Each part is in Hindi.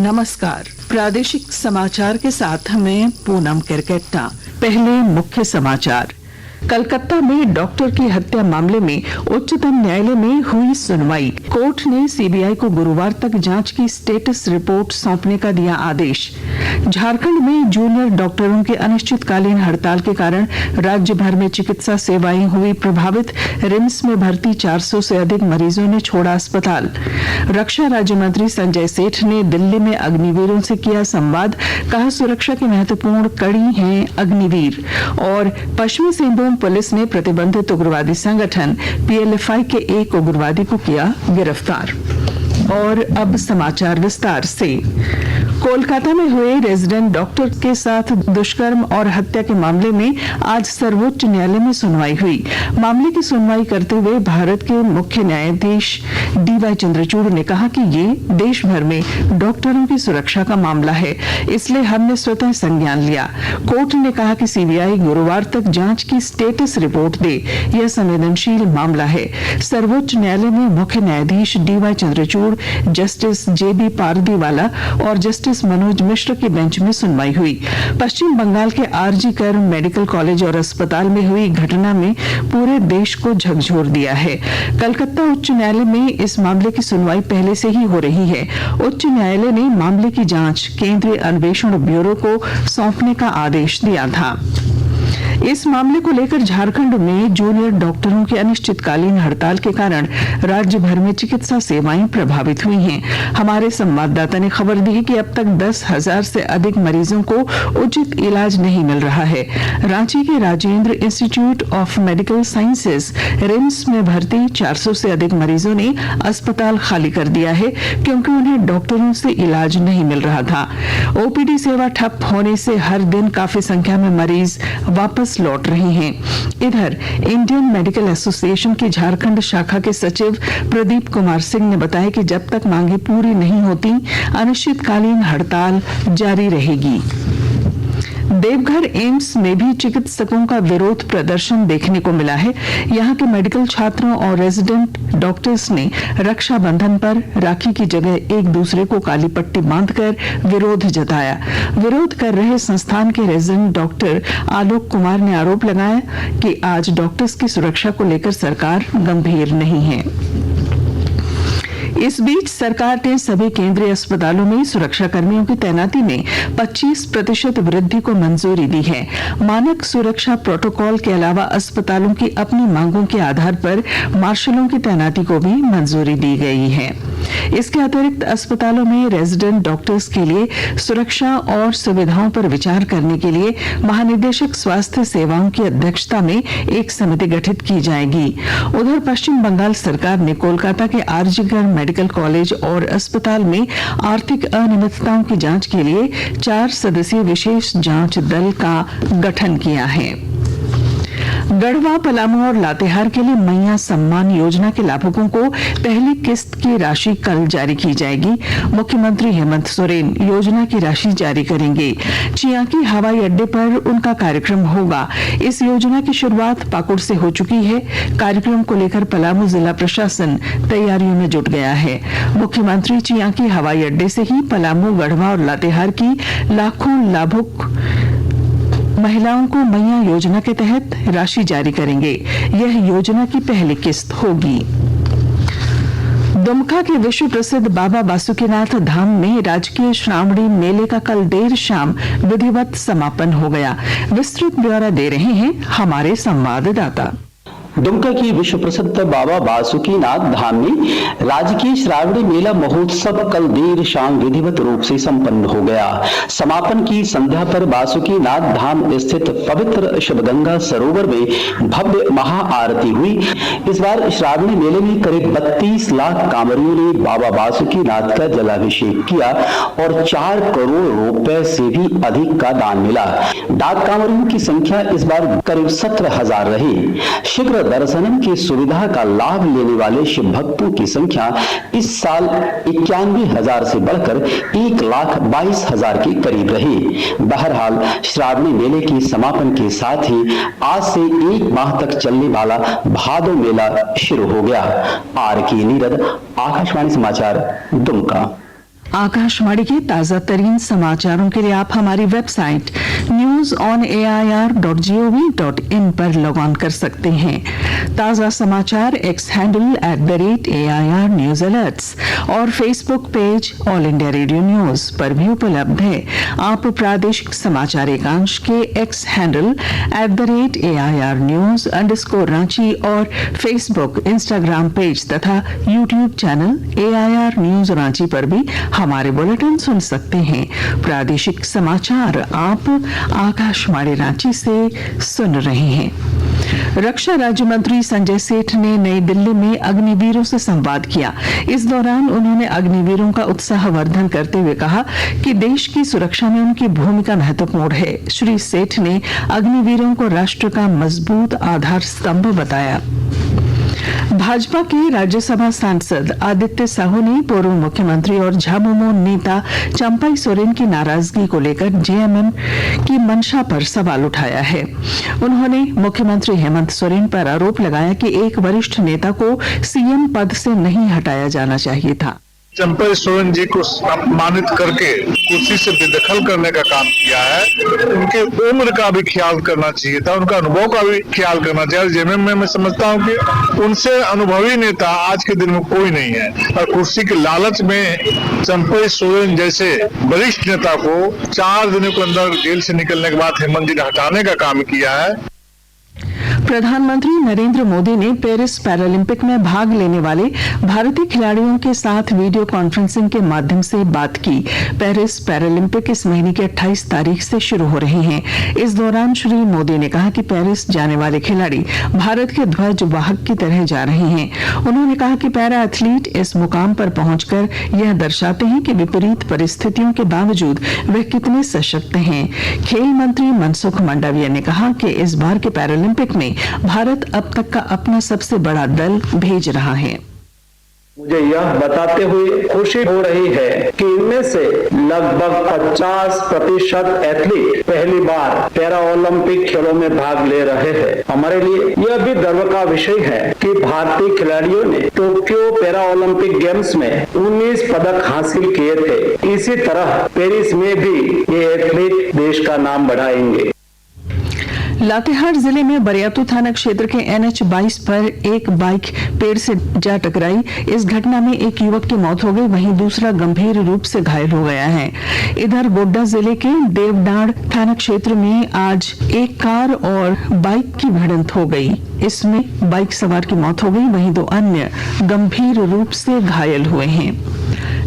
नमस्कार। प्रादेशिक समाचार के साथ मैं पूनम केरकेट्टा। पहले मुख्य समाचार। कलकत्ता में डॉक्टर की हत्या मामले में उच्चतम न्यायालय में हुई सुनवाई। कोर्ट ने सीबीआई को गुरुवार तक जांच की स्टेटस रिपोर्ट सौंपने का दिया आदेश। झारखंड में जूनियर डॉक्टरों की अनिश्चितकालीन हड़ताल के कारण राज्य भर में चिकित्सा सेवाएं हुई प्रभावित। रिम्स में भर्ती 400 से अधिक मरीजों ने छोड़ा अस्पताल। रक्षा राज्य मंत्री संजय सेठ ने दिल्ली में अग्निवीरों से किया संवाद। कहा, सुरक्षा की महत्वपूर्ण कड़ी हैं अग्निवीर। और पश्चिमी सिंहभूम पुलिस ने प्रतिबंधित उग्रवादी संगठन पीएलएफआई के एक उग्रवादी को किया गिरफ्तार। और अब समाचार विस्तार से। कोलकाता में हुए रेजिडेंट डॉक्टर के साथ दुष्कर्म और हत्या के मामले में आज सर्वोच्च न्यायालय में सुनवाई हुई। मामले की सुनवाई करते हुए भारत के मुख्य न्यायाधीश डीवाई चंद्रचूड़ ने कहा कि ये देश भर में डॉक्टरों की सुरक्षा का मामला है, इसलिए हमने स्वतः संज्ञान लिया। कोर्ट ने कहा कि सीबीआई गुरुवार तक जांच की स्टेटस रिपोर्ट दे। यह संवेदनशील मामला है। सर्वोच्च न्यायालय में मुख्य न्यायाधीश डीवाई चंद्रचूड़, जस्टिस जेबी पारदीवाला और जस्टिस मनोज मिश्र की बेंच में सुनवाई हुई। पश्चिम बंगाल के आरजी कर मेडिकल कॉलेज और अस्पताल में हुई घटना में पूरे देश को झकझोर दिया है। कलकत्ता उच्च न्यायालय में इस मामले की सुनवाई पहले से ही हो रही है। उच्च न्यायालय ने मामले की जांच केंद्रीय अन्वेषण ब्यूरो को सौंपने का आदेश दिया था। इस मामले को लेकर झारखंड में जूनियर डॉक्टरों की अनिश्चितकालीन हड़ताल के कारण राज्य भर में चिकित्सा सेवाएं प्रभावित हुई हैं। हमारे संवाददाता ने खबर दी है कि अब तक 10,000 से अधिक मरीजों को उचित इलाज नहीं मिल रहा है। रांची के Rajendra institute of medical sciences RIMS में भर्ती 400 से अधिक मरीजों ने अस्पताल खाली कर दिया है, क्योंकि उन्हें डॉक्टरों से इलाज नहीं मिल रहा था। ओपीडी सेवा ठप होने से हर दिन काफी संख्या में मरीज वापस लौट रहे हैं। इधर इंडियन मेडिकल एसोसिएशन की झारखंड शाखा के सचिव प्रदीप कुमार सिंह ने बताया कि जब तक मांगे पूरी नहीं होती, अनिश्चितकालीन हड़ताल जारी रहेगी। देवघर एम्स में भी चिकित्सकों का विरोध प्रदर्शन देखने को मिला है। यहां के मेडिकल छात्रों और रेजिडेंट डॉक्टर्स ने रक्षाबंधन पर राखी की जगह एक दूसरे को काली पट्टी बांधकर विरोध जताया। विरोध कर रहे संस्थान के रेजिडेंट डॉक्टर आलोक कुमार ने आरोप लगाया कि आज डॉक्टर्स की सुरक्षा को लेकर सरकार गंभीर नहीं है। इस बीच सरकार ने सभी केंद्रीय अस्पतालों में सुरक्षा कर्मियों की तैनाती में 25% वृद्धि को मंजूरी दी है। मानक सुरक्षा प्रोटोकॉल के अलावा अस्पतालों की अपनी मांगों के आधार पर मार्शलों की तैनाती को भी मंजूरी दी गई है। इसके अतिरिक्त अस्पतालों में रेजिडेंट डॉक्टर्स के लिए सुरक्षा और सुविधाओं पर विचार करने के लिए महानिदेशक स्वास्थ्य सेवाओं की अध्यक्षता में एक समिति गठित की जाएगी। उधर पश्चिम बंगाल सरकार ने कोलकाता के आरजी कर मेडिकल कॉलेज और अस्पताल में आर्थिक अनियमितताओं की जांच के लिए 4 सदस्यीय विशेष जांच दल का गठन किया है। गढ़वा, पलामू और लातेहार के लिए मैया सम्मान योजना के लाभुकों को पहली किस्त की राशि कल जारी की जाएगी। मुख्यमंत्री हेमंत सोरेन योजना की राशि जारी करेंगे। चियांकी हवाई अड्डे पर उनका कार्यक्रम होगा। इस योजना की शुरुआत पाकुड़ से हो चुकी है। कार्यक्रम को लेकर पलामू जिला प्रशासन तैयारियों में जुट गया है। मुख्यमंत्री चियांकी हवाई अड्डे से ही पलामू, गढ़वा और लातेहार की लाखों लाभुक महिलाओं को मैया योजना के तहत राशि जारी करेंगे। यह योजना की पहली किस्त होगी। दुमका के विश्व प्रसिद्ध बाबा बासुकीनाथ धाम में राजकीय श्रावणी मेले का कल देर शाम विधिवत समापन हो गया। विस्तृत ब्यौरा दे रहे हैं हमारे संवाददाता। दुमका की विश्व प्रसिद्ध बाबा बासुकीनाथ धाम में राजकीय श्रावणी मेला महोत्सव कल देर शाम विधिवत रूप से संपन्न हो गया। समापन की संध्या पर बासुकीनाथ धाम स्थित पवित्र शिवगंगा सरोवर में भव्य महाआरती हुई। इस बार श्रावणी मेले में करीब 32 लाख कांवरियों ने बाबा बासुकीनाथ का जलाभिषेक किया और 4 करोड़ रुपए से भी अधिक का दान मिला। डाक कांवरियों की संख्या इस बार करीब 17,000 रही। शीघ्र दर्शनम की सुविधा का लाभ लेने वाले शिव भक्तों की संख्या इस साल 91,000 से बढ़कर 1,22,000 के करीब रही। बहरहाल श्रावणी मेले के समापन के साथ ही आज से 1 माह तक चलने वाला भादो मेला शुरू हो गया। आर के नीरद, आकाशवाणी समाचार, दुमका। आकाशवाणी के ताजा तरीन समाचारों के लिए आप हमारी वेबसाइट news.air.gov.in पर लॉग ऑन कर सकते हैं। ताजा समाचार X handle @AIR news alerts और Facebook page All India Radio News पर भी उपलब्ध है। आप प्रादेशिक समाचार एकांश के X handle @AIR news _Ranchi और फेसबुक इंस्टाग्राम पेज तथा YouTube channel AIR news Ranchi पर भी हमारे बुलेटिन सुन सकते हैं। प्रादेशिक समाचार आप आकाशवाणी रांची से सुन रहे हैं। रक्षा राज्य मंत्री संजय सेठ ने नई दिल्ली में अग्निवीरों से संवाद किया। इस दौरान उन्होंने अग्निवीरों का उत्साहवर्धन करते हुए कहा कि देश की सुरक्षा में उनकी भूमिका महत्वपूर्ण है। श्री सेठ ने अग्निवीरों को राष्ट्र का मजबूत आधार स्तंभ बताया। भाजपा के राज्यसभा सांसद आदित्य साहू ने पूर्व मुख्यमंत्री और झामुमो नेता चंपाई सोरेन की नाराजगी को लेकर जेएमएम की मंशा पर सवाल उठाया है। उन्होंने मुख्यमंत्री हेमंत सोरेन पर आरोप लगाया कि एक वरिष्ठ नेता को सीएम पद से नहीं हटाया जाना चाहिए था। चंपाई सोरेन जी को अपमानित करके कुर्सी से बेदखल करने का काम किया है। उनके उम्र का भी ख्याल करना चाहिए था, उनका अनुभव का भी ख्याल करना चाहिए। जेएमएम में मैं समझता हूँ कि उनसे अनुभवी नेता आज के दिन में कोई नहीं है और कुर्सी के लालच में चंपाई सोरेन जैसे वरिष्ठ नेता को 4 दिनों के अंदर जेल से निकलने के बाद हेमंत जी ने हटाने का काम किया है। प्रधानमंत्री नरेंद्र मोदी ने पेरिस पैरालंपिक में भाग लेने वाले भारतीय खिलाड़ियों के साथ वीडियो कॉन्फ्रेंसिंग के माध्यम से बात की। पेरिस पैरालंपिक इस महीने की 28 तारीख से शुरू हो रहे हैं। इस दौरान श्री मोदी ने कहा कि पेरिस जाने वाले खिलाड़ी भारत के ध्वज वाहक की तरह जा रहे हैं। उन्होंने कहा कि पैरा एथलीट इस मुकाम पर पहुंचकर यह दर्शाते हैं कि विपरीत परिस्थितियों के बावजूद वे कितने सशक्त हैं। खेल मंत्री मनसुख मंडाविया ने कहा कि इस बार के पैरालंपिक में भारत अब तक का अपना सबसे बड़ा दल भेज रहा है। मुझे यह बताते हुए खुशी हो रही है कि इनमें से लगभग 50% एथलीट पहली बार पैरा ओलंपिक खेलों में भाग ले रहे हैं। हमारे लिए यह भी गर्व का विषय है कि भारतीय खिलाड़ियों ने टोक्यो पैरा ओलंपिक गेम्स में 19 पदक हासिल किए थे। इसी तरह पेरिस में भी ये एथलीट देश का नाम बढ़ाएंगे। लातेहार जिले में बरियातू थाना क्षेत्र के NH 22 पर एक बाइक पेड़ से जा टकराई। इस घटना में एक युवक की मौत हो गई, वहीं दूसरा गंभीर रूप से घायल हो गया है। इधर गोड्डा जिले के देवडाड़ थाना क्षेत्र में आज एक कार और बाइक की भिड़ंत हो गई। इसमें बाइक सवार की मौत हो गई, वहीं 2 अन्य गंभीर रूप से घायल हुए हैं।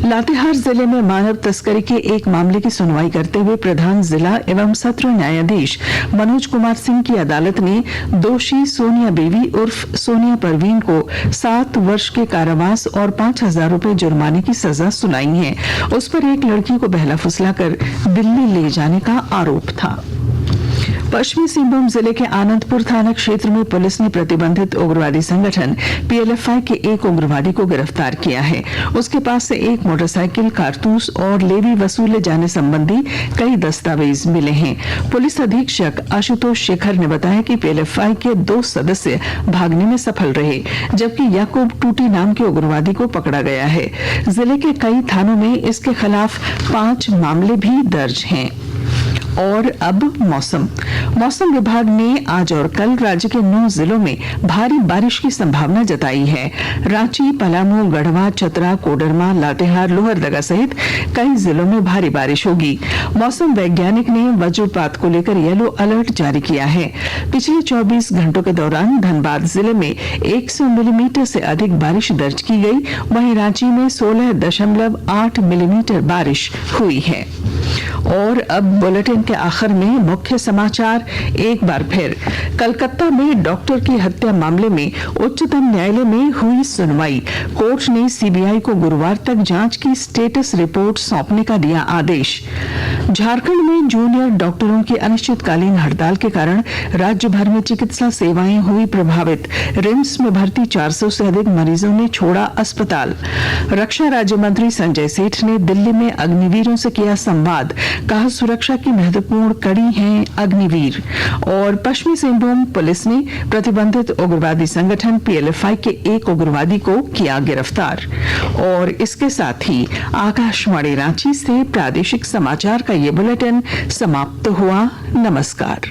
लातेहार जिले में मानव तस्करी के एक मामले की सुनवाई करते हुए प्रधान जिला एवं सत्र न्यायाधीश मनोज कुमार सिंह की अदालत ने दोषी सोनिया बेबी उर्फ सोनिया परवीन को 7 वर्ष के कारावास और 5,000 रुपए जुर्माने की सजा सुनाई है। उस पर एक लड़की को बहला फुसलाकर दिल्ली ले जाने का आरोप था। पश्चिमी सिंहभूम जिले के आनंदपुर थाना क्षेत्र में पुलिस ने प्रतिबंधित उग्रवादी संगठन PLFI के एक उग्रवादी को गिरफ्तार किया है। उसके पास से एक मोटरसाइकिल, कारतूस और लेवी वसूले जाने संबंधी कई दस्तावेज मिले हैं। पुलिस अधीक्षक आशुतोष शेखर ने बताया कि PLFI के 2 सदस्य भागने में सफल रहे, जबकि याकूब टूटी नाम के उग्रवादी को पकड़ा गया है। जिले के कई थानों में इसके खिलाफ 5 मामले भी दर्ज हैं। और अब मौसम विभाग ने आज और कल राज्य के 9 जिलों में भारी बारिश की संभावना जताई है। रांची, पलामू, गढ़वा, चतरा, कोडरमा, लातेहार, लोहरदगा सहित कई जिलों में भारी बारिश होगी। मौसम वैज्ञानिक ने वज्रपात को लेकर येलो अलर्ट जारी किया है। पिछले 24 घंटों के दौरान धनबाद जिले में 100 मिलीमीटर से अधिक बारिश दर्ज की गई, वहीं रांची में 16.8 मिलीमीटर बारिश हुई है। और अब बुलेटिन के आखिर में मुख्य समाचार एक बार फिर। कलकत्ता में डॉक्टर की हत्या मामले में उच्चतम न्यायालय में हुई सुनवाई। कोर्ट ने सीबीआई को गुरुवार तक जांच की स्टेटस रिपोर्ट सौंपने का दिया आदेश। झारखंड में जूनियर डॉक्टरों की अनिश्चितकालीन हड़ताल के कारण राज्य भर में चिकित्सा सेवाएं हुई प्रभावित। रिम्स में भर्ती 400 से अधिक मरीजों ने छोड़ा अस्पताल। रक्षा राज्य मंत्री संजय सेठ ने दिल्ली में अग्निवीरों से किया संवाद। बाद कहा सुरक्षा की महत्वपूर्ण कड़ी हैं अग्निवीर। और पश्चिमी सिंहभूम पुलिस ने प्रतिबंधित उग्रवादी संगठन PLFI के एक उग्रवादी को किया गिरफ्तार। और इसके साथ ही आकाशवाणी रांची से प्रादेशिक समाचार का ये बुलेटिन समाप्त हुआ। नमस्कार।